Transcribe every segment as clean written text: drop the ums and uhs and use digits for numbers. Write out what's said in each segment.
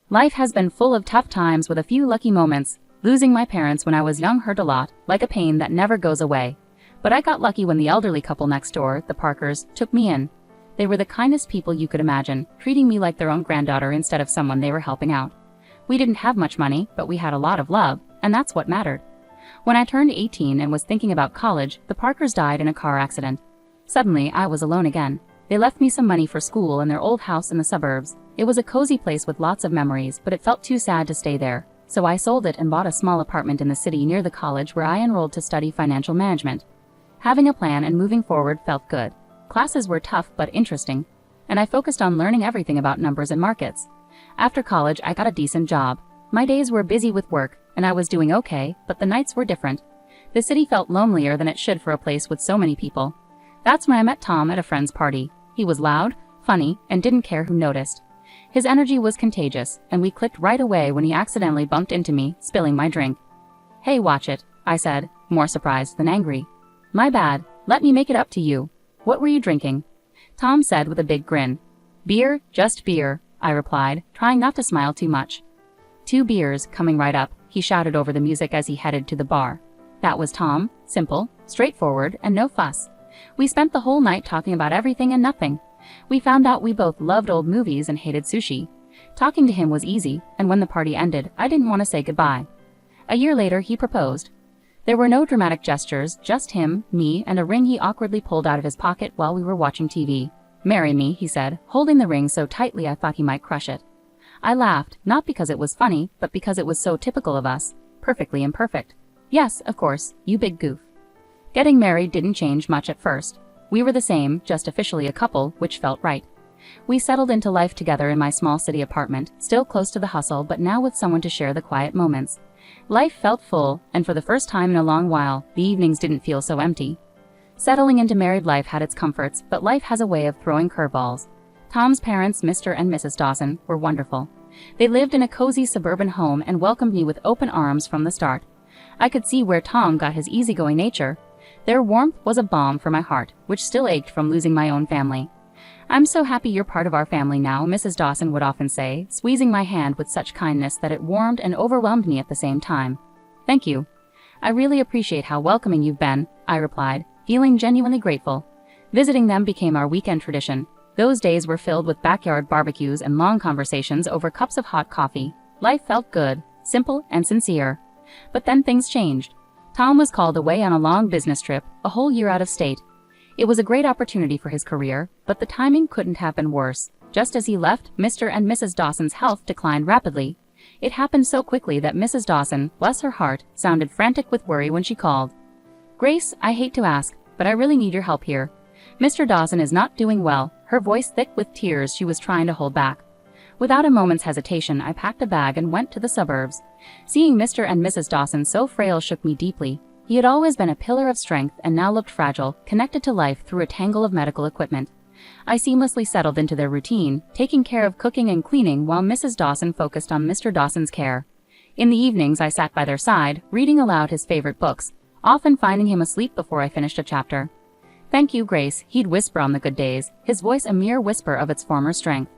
Life has been full of tough times with a few lucky moments. Losing my parents when I was young hurt a lot, like a pain that never goes away. But I got lucky when the elderly couple next door, the Parkers, took me in. They were the kindest people you could imagine, treating me like their own granddaughter instead of someone they were helping out. We didn't have much money, but we had a lot of love, and that's what mattered. When I turned 18 and was thinking about college, the Parkers died in a car accident. Suddenly, I was alone again. They left me some money for school in their old house in the suburbs. It was a cozy place with lots of memories, but it felt too sad to stay there. So I sold it and bought a small apartment in the city near the college where I enrolled to study financial management. Having a plan and moving forward felt good. Classes were tough but interesting, and I focused on learning everything about numbers and markets. After college, I got a decent job. My days were busy with work, and I was doing okay, but the nights were different. The city felt lonelier than it should for a place with so many people. That's when I met Tom at a friend's party. He was loud, funny, and didn't care who noticed. His energy was contagious, and we clicked right away when he accidentally bumped into me, spilling my drink. "Hey, watch it," I said, more surprised than angry. "My bad, let me make it up to you. What were you drinking?" Tom said with a big grin. "Beer, just beer," I replied, trying not to smile too much. "2 beers, coming right up," he shouted over the music as he headed to the bar. That was Tom, simple, straightforward, and no fuss. We spent the whole night talking about everything and nothing. We found out we both loved old movies and hated sushi. Talking to him was easy, and when the party ended, I didn't want to say goodbye. A year later, he proposed. There were no dramatic gestures, just him, me, and a ring he awkwardly pulled out of his pocket while we were watching TV. "Marry me," he said, holding the ring so tightly I thought he might crush it. I laughed, not because it was funny, but because it was so typical of us. Perfectly imperfect. "Yes, of course, you big goof." Getting married didn't change much at first. We were the same, just officially a couple, which felt right. We settled into life together in my small city apartment, still close to the hustle but now with someone to share the quiet moments. Life felt full, and for the first time in a long while, the evenings didn't feel so empty. Settling into married life had its comforts, but life has a way of throwing curveballs. Tom's parents, Mr. and Mrs. Dawson, were wonderful. They lived in a cozy suburban home and welcomed me with open arms from the start. I could see where Tom got his easygoing nature. Their warmth was a balm for my heart, which still ached from losing my own family. "I'm so happy you're part of our family now," Mrs. Dawson would often say, squeezing my hand with such kindness that it warmed and overwhelmed me at the same time. "Thank you. I really appreciate how welcoming you've been," I replied, feeling genuinely grateful. Visiting them became our weekend tradition. Those days were filled with backyard barbecues and long conversations over cups of hot coffee. Life felt good, simple, and sincere. But then things changed. Tom was called away on a long business trip, a whole year out of state. It was a great opportunity for his career, but the timing couldn't have been worse. Just as he left, Mr. and Mrs. Dawson's health declined rapidly. It happened so quickly that Mrs. Dawson, bless her heart, sounded frantic with worry when she called. "Grace, I hate to ask, but I really need your help here. Mr. Dawson is not doing well," her voice thick with tears she was trying to hold back. Without a moment's hesitation, I packed a bag and went to the suburbs. Seeing Mr. and Mrs. Dawson so frail shook me deeply. He had always been a pillar of strength and now looked fragile, connected to life through a tangle of medical equipment. I seamlessly settled into their routine, taking care of cooking and cleaning while Mrs. Dawson focused on Mr. Dawson's care. In the evenings, I sat by their side, reading aloud his favorite books, often finding him asleep before I finished a chapter. "Thank you, Grace," he'd whisper on the good days, his voice a mere whisper of its former strength.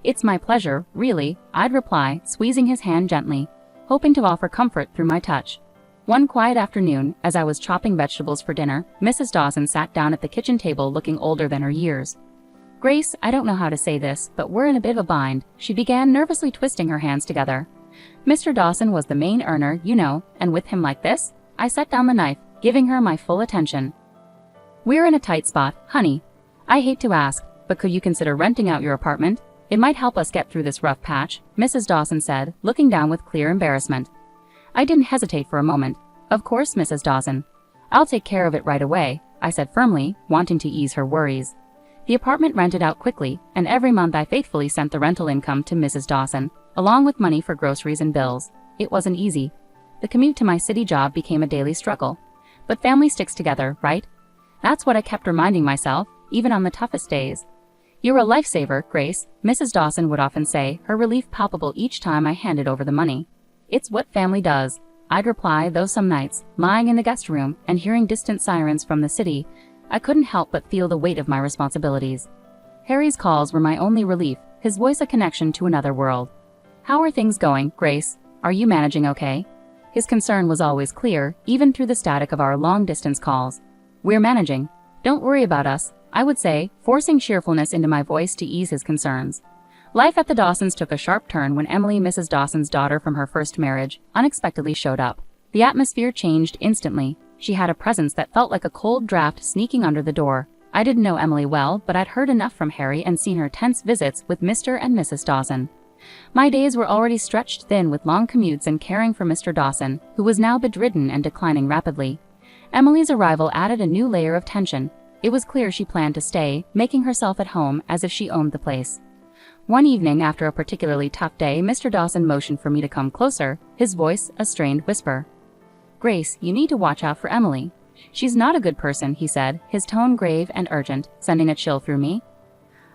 "It's my pleasure, really," I'd reply, squeezing his hand gently, hoping to offer comfort through my touch. One quiet afternoon, as I was chopping vegetables for dinner, Mrs. Dawson sat down at the kitchen table looking older than her years. "Grace, I don't know how to say this, but we're in a bit of a bind," she began, nervously twisting her hands together. "Mr. Dawson was the main earner, you know, and with him like this," I set down the knife, giving her my full attention. "We're in a tight spot, honey. I hate to ask, but could you consider renting out your apartment? It might help us get through this rough patch," Mrs. Dawson said, looking down with clear embarrassment. I didn't hesitate for a moment. "Of course, Mrs. Dawson. I'll take care of it right away," I said firmly, wanting to ease her worries. The apartment rented out quickly, and every month I faithfully sent the rental income to Mrs. Dawson, along with money for groceries and bills. It wasn't easy. The commute to my city job became a daily struggle. But family sticks together, right? That's what I kept reminding myself, even on the toughest days. "You're a lifesaver, Grace," Mrs. Dawson would often say, her relief palpable each time I handed over the money. "It's what family does," I'd reply, though some nights, lying in the guest room and hearing distant sirens from the city, I couldn't help but feel the weight of my responsibilities. Harry's calls were my only relief, his voice a connection to another world. "How are things going, Grace? Are you managing okay?" His concern was always clear, even through the static of our long-distance calls. "We're managing. Don't worry about us," I would say, forcing cheerfulness into my voice to ease his concerns. Life at the Dawsons took a sharp turn when Emily, Mrs. Dawson's daughter from her first marriage, unexpectedly showed up. The atmosphere changed instantly. She had a presence that felt like a cold draft sneaking under the door. I didn't know Emily well, but I'd heard enough from Harry and seen her tense visits with Mr. and Mrs. Dawson. My days were already stretched thin with long commutes and caring for Mr. Dawson, who was now bedridden and declining rapidly. Emily's arrival added a new layer of tension. It was clear she planned to stay, making herself at home as if she owned the place. One evening after a particularly tough day, Mr. Dawson motioned for me to come closer, his voice a strained whisper. "Grace, you need to watch out for Emily. She's not a good person," he said, his tone grave and urgent, sending a chill through me.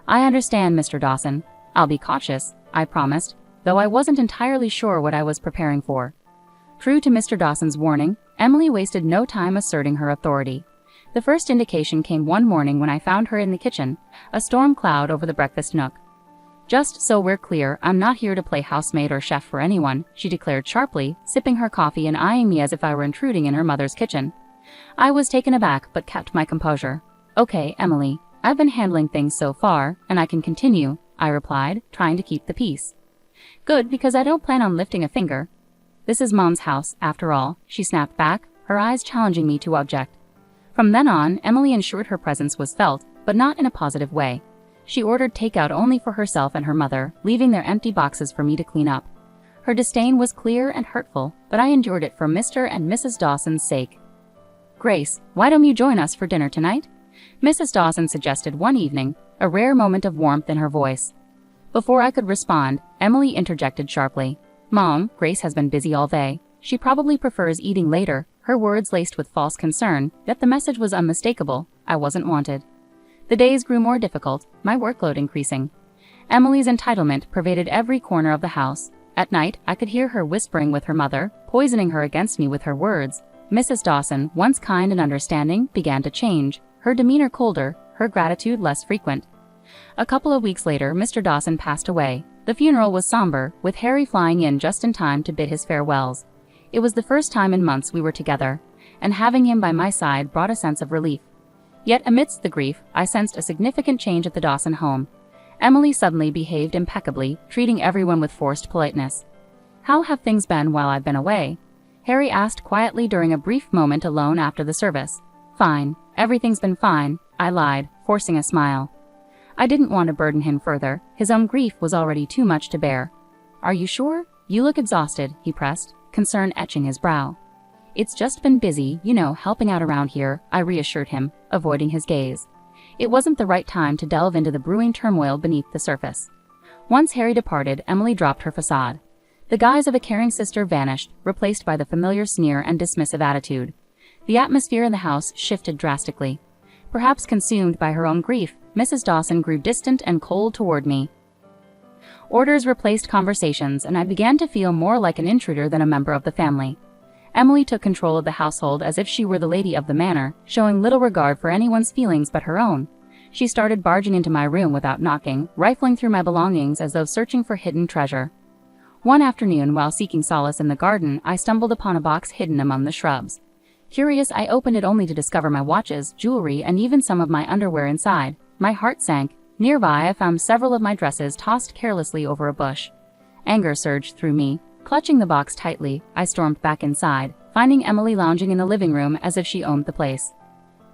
"I understand, Mr. Dawson. I'll be cautious," I promised, though I wasn't entirely sure what I was preparing for. True to Mr. Dawson's warning, Emily wasted no time asserting her authority. The first indication came one morning when I found her in the kitchen, a storm cloud over the breakfast nook. "Just so we're clear, I'm not here to play housemaid or chef for anyone," she declared sharply, sipping her coffee and eyeing me as if I were intruding in her mother's kitchen. I was taken aback but kept my composure. "Okay, Emily, I've been handling things so far, and I can continue," I replied, trying to keep the peace. "Good, because I don't plan on lifting a finger." "This is Mom's house, after all," she snapped back, her eyes challenging me to object. From then on, Emily ensured her presence was felt, but not in a positive way. She ordered takeout only for herself and her mother, leaving their empty boxes for me to clean up. Her disdain was clear and hurtful, but I endured it for Mr. and Mrs. Dawson's sake. "Grace, why don't you join us for dinner tonight?" Mrs. Dawson suggested one evening, a rare moment of warmth in her voice. Before I could respond, Emily interjected sharply. "Mom, Grace has been busy all day. She probably prefers eating later," her words laced with false concern, yet the message was unmistakable. I wasn't wanted. The days grew more difficult, my workload increasing. Emily's entitlement pervaded every corner of the house. At night, I could hear her whispering with her mother, poisoning her against me with her words. Mrs. Dawson, once kind and understanding, began to change, her demeanor colder, her gratitude less frequent. A couple of weeks later, Mr. Dawson passed away. The funeral was somber, with Harry flying in just in time to bid his farewells. It was the first time in months we were together, and having him by my side brought a sense of relief. Yet amidst the grief, I sensed a significant change at the Dawson home. Emily suddenly behaved impeccably, treating everyone with forced politeness. "How have things been while I've been away?" Harry asked quietly during a brief moment alone after the service. "Fine. Everything's been fine," I lied, forcing a smile. I didn't want to burden him further. His own grief was already too much to bear. "Are you sure? You look exhausted," he pressed, concern etching his brow. "It's just been busy, helping out around here," I reassured him, avoiding his gaze. It wasn't the right time to delve into the brewing turmoil beneath the surface. Once Harry departed, Emily dropped her facade. The guise of a caring sister vanished, replaced by the familiar sneer and dismissive attitude. The atmosphere in the house shifted drastically. Perhaps consumed by her own grief, Mrs. Dawson grew distant and cold toward me. Orders replaced conversations, and I began to feel more like an intruder than a member of the family. Emily took control of the household as if she were the lady of the manor, showing little regard for anyone's feelings but her own. She started barging into my room without knocking, rifling through my belongings as though searching for hidden treasure. One afternoon, while seeking solace in the garden, I stumbled upon a box hidden among the shrubs. Curious, I opened it only to discover my watches, jewelry, and even some of my underwear inside. My heart sank. Nearby, I found several of my dresses tossed carelessly over a bush. Anger surged through me. Clutching the box tightly, I stormed back inside, finding Emily lounging in the living room as if she owned the place.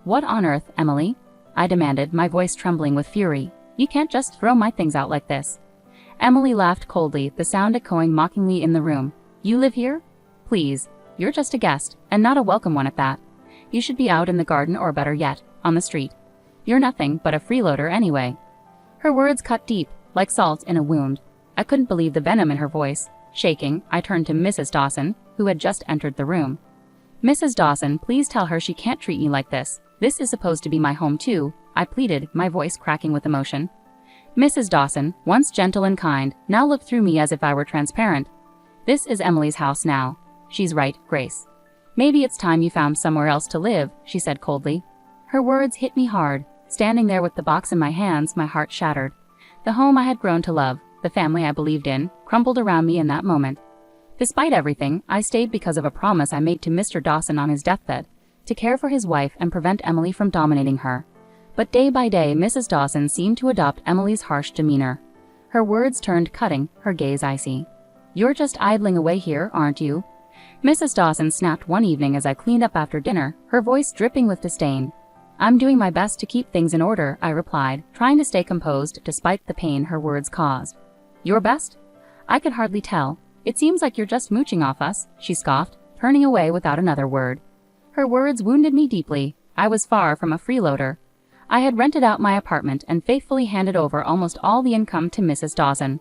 "What on earth, Emily?" I demanded, my voice trembling with fury. "You can't just throw my things out like this." Emily laughed coldly, the sound echoing mockingly in the room. "You live here? Please. You're just a guest, and not a welcome one at that. You should be out in the garden or better yet, on the street. You're nothing but a freeloader anyway." Her words cut deep, like salt in a wound. I couldn't believe the venom in her voice. Shaking, I turned to Mrs. Dawson, who had just entered the room. "Mrs. Dawson, please tell her she can't treat me like this. This is supposed to be my home too," I pleaded, my voice cracking with emotion. Mrs. Dawson, once gentle and kind, now looked through me as if I were transparent. "This is Emily's house now. She's right, Grace. Maybe it's time you found somewhere else to live," she said coldly. Her words hit me hard. Standing there with the box in my hands, my heart shattered. The home I had grown to love, the family I believed in, crumbled around me in that moment. Despite everything, I stayed because of a promise I made to Mr. Dawson on his deathbed, to care for his wife and prevent Emily from dominating her. But day by day, Mrs. Dawson seemed to adopt Emily's harsh demeanor. Her words turned cutting, her gaze icy. "You're just idling away here, aren't you?" Mrs. Dawson snapped one evening as I cleaned up after dinner, her voice dripping with disdain. "I'm doing my best to keep things in order," I replied, trying to stay composed despite the pain her words caused. "Your best?" I could hardly tell. "It seems like you're just mooching off us," she scoffed, turning away without another word. Her words wounded me deeply. I was far from a freeloader. I had rented out my apartment and faithfully handed over almost all the income to Mrs. Dawson.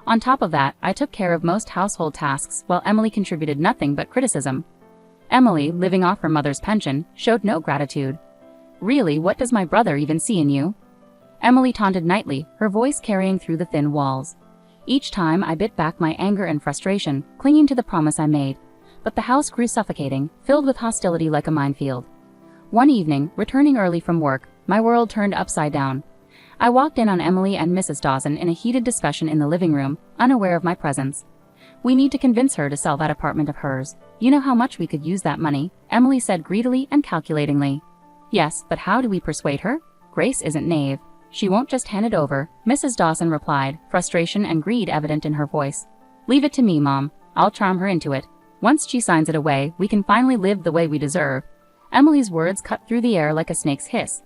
On top of that, I took care of most household tasks while Emily contributed nothing but criticism. Emily, living off her mother's pension, showed no gratitude. "Really, what does my brother even see in you?" Emily taunted nightly, her voice carrying through the thin walls. Each time I bit back my anger and frustration, clinging to the promise I made. But the house grew suffocating, filled with hostility like a minefield. One evening, returning early from work, my world turned upside down. I walked in on Emily and Mrs. Dawson in a heated discussion in the living room, unaware of my presence. "We need to convince her to sell that apartment of hers. You know how much we could use that money," Emily said greedily and calculatingly. "Yes, but how do we persuade her? Grace isn't naive. She won't just hand it over," Mrs. Dawson replied, frustration and greed evident in her voice. "Leave it to me, Mom. I'll charm her into it. Once she signs it away, we can finally live the way we deserve." Emily's words cut through the air like a snake's hiss.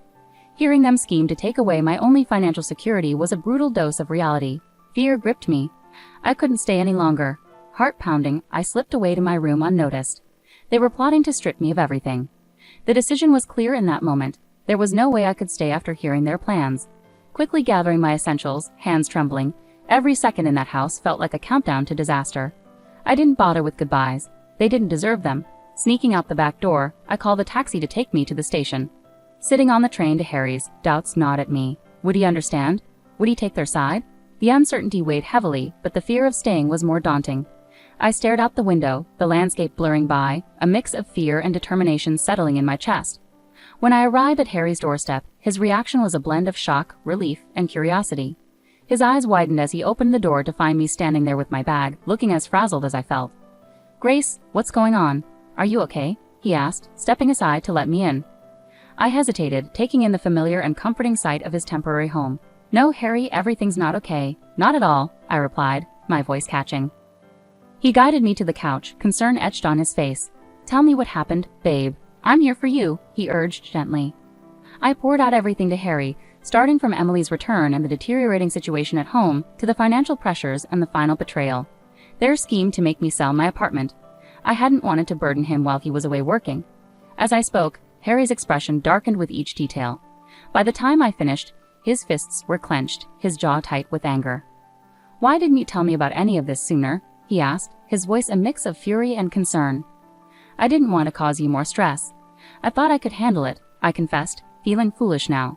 Hearing them scheme to take away my only financial security was a brutal dose of reality. Fear gripped me. I couldn't stay any longer. Heart pounding, I slipped away to my room unnoticed. They were plotting to strip me of everything. The decision was clear in that moment. There was no way I could stay after hearing their plans. Quickly gathering my essentials, hands trembling, every second in that house felt like a countdown to disaster. I didn't bother with goodbyes. They didn't deserve them. Sneaking out the back door, I called a taxi to take me to the station. Sitting on the train to Harry's, doubts gnawed at me. Would he understand? Would he take their side? The uncertainty weighed heavily, but the fear of staying was more daunting. I stared out the window, the landscape blurring by, a mix of fear and determination settling in my chest. When I arrived at Harry's doorstep, his reaction was a blend of shock, relief, and curiosity. His eyes widened as he opened the door to find me standing there with my bag, looking as frazzled as I felt. "Grace, what's going on? Are you okay?" he asked, stepping aside to let me in. I hesitated, taking in the familiar and comforting sight of his temporary home. "No, Harry, everything's not okay. Not at all," I replied, my voice catching. He guided me to the couch, concern etched on his face. "Tell me what happened, babe. I'm here for you," he urged gently. I poured out everything to Harry, starting from Emily's return and the deteriorating situation at home to the financial pressures and the final betrayal. Their scheme to make me sell my apartment. I hadn't wanted to burden him while he was away working. As I spoke, Harry's expression darkened with each detail. By the time I finished, his fists were clenched, his jaw tight with anger. "Why didn't you tell me about any of this sooner?" he asked, his voice a mix of fury and concern. "I didn't want to cause you more stress. I thought I could handle it," I confessed, feeling foolish now.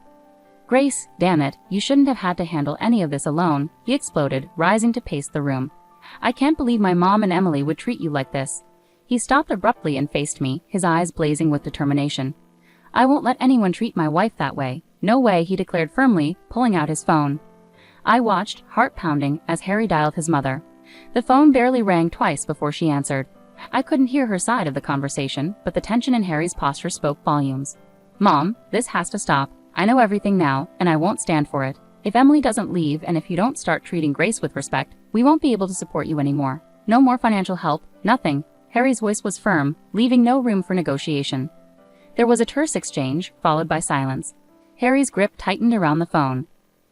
"Grace, damn it, you shouldn't have had to handle any of this alone," he exploded, rising to pace the room. "I can't believe my mom and Emily would treat you like this." He stopped abruptly and faced me, his eyes blazing with determination. "I won't let anyone treat my wife that way. No way," he declared firmly, pulling out his phone. I watched, heart pounding, as Harry dialed his mother. The phone barely rang twice before she answered. I couldn't hear her side of the conversation, but the tension in Harry's posture spoke volumes. "Mom, this has to stop. I know everything now, and I won't stand for it. If Emily doesn't leave and if you don't start treating Grace with respect, we won't be able to support you anymore. No more financial help, nothing." Harry's voice was firm, leaving no room for negotiation. There was a terse exchange, followed by silence. Harry's grip tightened around the phone.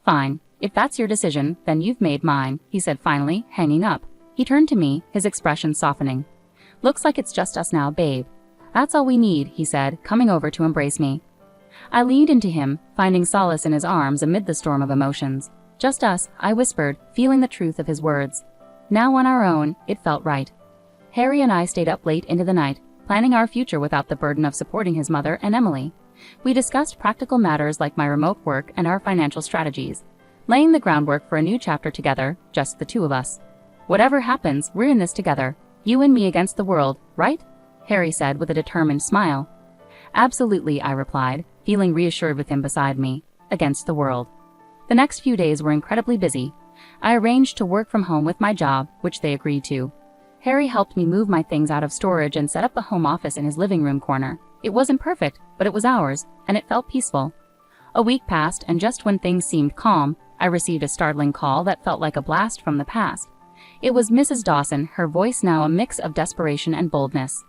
"Fine. If that's your decision, then you've made mine," he said finally, hanging up. He turned to me, his expression softening. "Looks like it's just us now, babe." "That's all we need," he said, coming over to embrace me. I leaned into him, finding solace in his arms amid the storm of emotions. "Just us," I whispered, feeling the truth of his words. Now on our own, it felt right. Harry and I stayed up late into the night, planning our future without the burden of supporting his mother and Emily. We discussed practical matters like my remote work and our financial strategies, laying the groundwork for a new chapter together, just the two of us. "Whatever happens, we're in this together. You and me against the world, right?" Harry said with a determined smile. "Absolutely," I replied, feeling reassured with him beside me. Against the world. The next few days were incredibly busy. I arranged to work from home with my job, which they agreed to. Harry helped me move my things out of storage and set up a home office in his living room corner. It wasn't perfect, but it was ours, and it felt peaceful. A week passed, and just when things seemed calm, I received a startling call that felt like a blast from the past. It was Mrs. Dawson, her voice now a mix of desperation and boldness.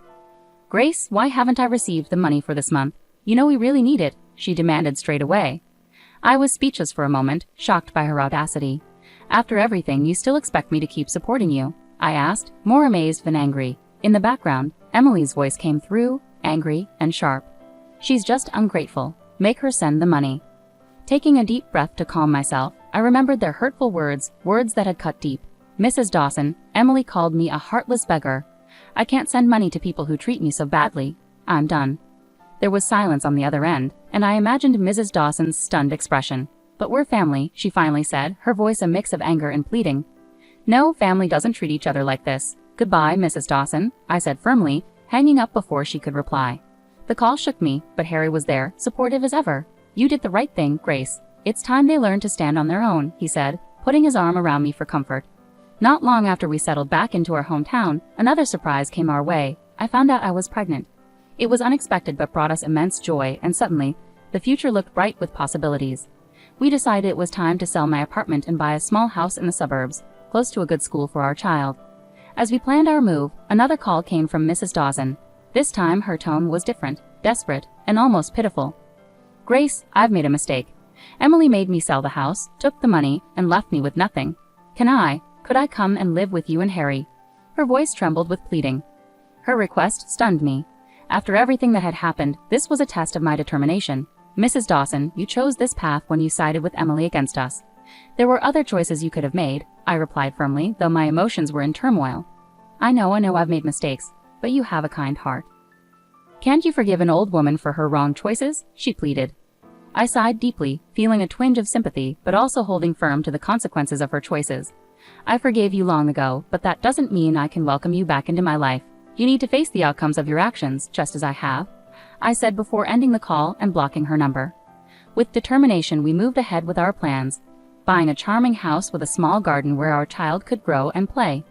"Grace, why haven't I received the money for this month? You know we really need it," she demanded straight away. I was speechless for a moment, shocked by her audacity. "After everything, you still expect me to keep supporting you?" I asked, more amazed than angry. In the background, Emily's voice came through, angry and sharp. "She's just ungrateful. Make her send the money." Taking a deep breath to calm myself, I remembered their hurtful words that had cut deep. "Mrs. Dawson, Emily called me a heartless beggar. I can't send money to people who treat me so badly. I'm done." There was silence on the other end, and I imagined Mrs. Dawson's stunned expression. "But we're family," she finally said, her voice a mix of anger and pleading. "No, family doesn't treat each other like this. Goodbye, Mrs. Dawson," I said firmly, hanging up before she could reply. The call shook me, but Harry was there, supportive as ever. "You did the right thing, Grace. It's time they learn to stand on their own," he said, putting his arm around me for comfort. Not long after we settled back into our hometown, another surprise came our way. I found out I was pregnant. It was unexpected but brought us immense joy, and suddenly, the future looked bright with possibilities. We decided it was time to sell my apartment and buy a small house in the suburbs, close to a good school for our child. As we planned our move, another call came from Mrs. Dawson. This time her tone was different, desperate, and almost pitiful. "Grace, I've made a mistake. Emily made me sell the house, took the money, and left me with nothing. Could I come and live with you and Harry?" Her voice trembled with pleading. Her request stunned me. After everything that had happened, this was a test of my determination. "Mrs. Dawson, you chose this path when you sided with Emily against us. There were other choices you could have made," I replied firmly, though my emotions were in turmoil. I know I've made mistakes, but you have a kind heart. "Can't you forgive an old woman for her wrong choices?" she pleaded. I sighed deeply, feeling a twinge of sympathy, but also holding firm to the consequences of her choices. "I forgave you long ago, but that doesn't mean I can welcome you back into my life. You need to face the outcomes of your actions, just as I have," I said before ending the call and blocking her number. With determination, we moved ahead with our plans, buying a charming house with a small garden where our child could grow and play.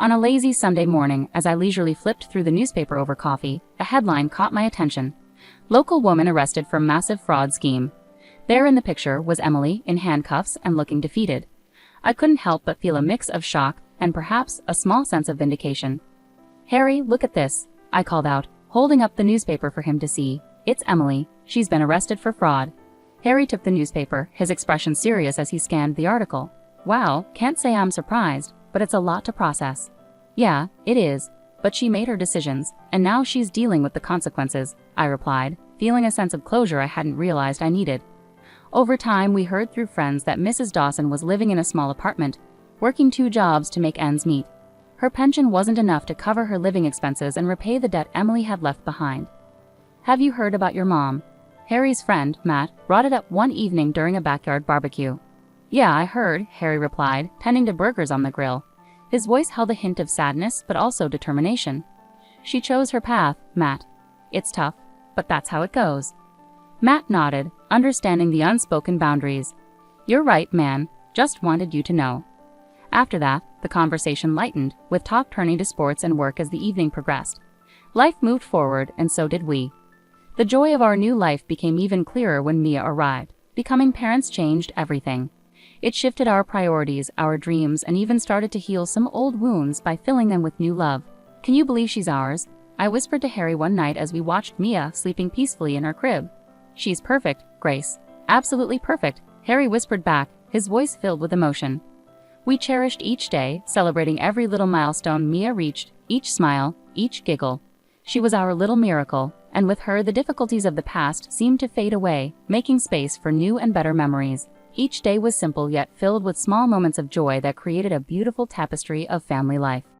On a lazy Sunday morning, as I leisurely flipped through the newspaper over coffee, a headline caught my attention. "Local woman arrested for massive fraud scheme." There in the picture was Emily, in handcuffs and looking defeated. I couldn't help but feel a mix of shock and perhaps a small sense of vindication. "Harry, look at this," I called out, holding up the newspaper for him to see. "It's Emily. She's been arrested for fraud." Harry took the newspaper, his expression serious as he scanned the article. "Wow, can't say I'm surprised, but it's a lot to process." "Yeah, it is, but she made her decisions, and now she's dealing with the consequences," I replied, feeling a sense of closure I hadn't realized I needed. Over time, we heard through friends that Mrs. Dawson was living in a small apartment, working 2 jobs to make ends meet. Her pension wasn't enough to cover her living expenses and repay the debt Emily had left behind. "Have you heard about your mom?" Harry's friend, Matt, brought it up one evening during a backyard barbecue. "Yeah, I heard," Harry replied, tending to burgers on the grill. His voice held a hint of sadness but also determination. "She chose her path, Matt. It's tough, but that's how it goes." Matt nodded, understanding the unspoken boundaries. "You're right, man. Just wanted you to know." After that, the conversation lightened, with talk turning to sports and work as the evening progressed. Life moved forward, and so did we. The joy of our new life became even clearer when Mia arrived. Becoming parents changed everything. It shifted our priorities, our dreams, and even started to heal some old wounds by filling them with new love. "Can you believe she's ours?" I whispered to Harry one night as we watched Mia sleeping peacefully in her crib. "She's perfect, Grace. Absolutely perfect," Harry whispered back, his voice filled with emotion. We cherished each day, celebrating every little milestone Mia reached, each smile, each giggle. She was our little miracle, and with her the difficulties of the past seemed to fade away, making space for new and better memories. Each day was simple yet filled with small moments of joy that created a beautiful tapestry of family life.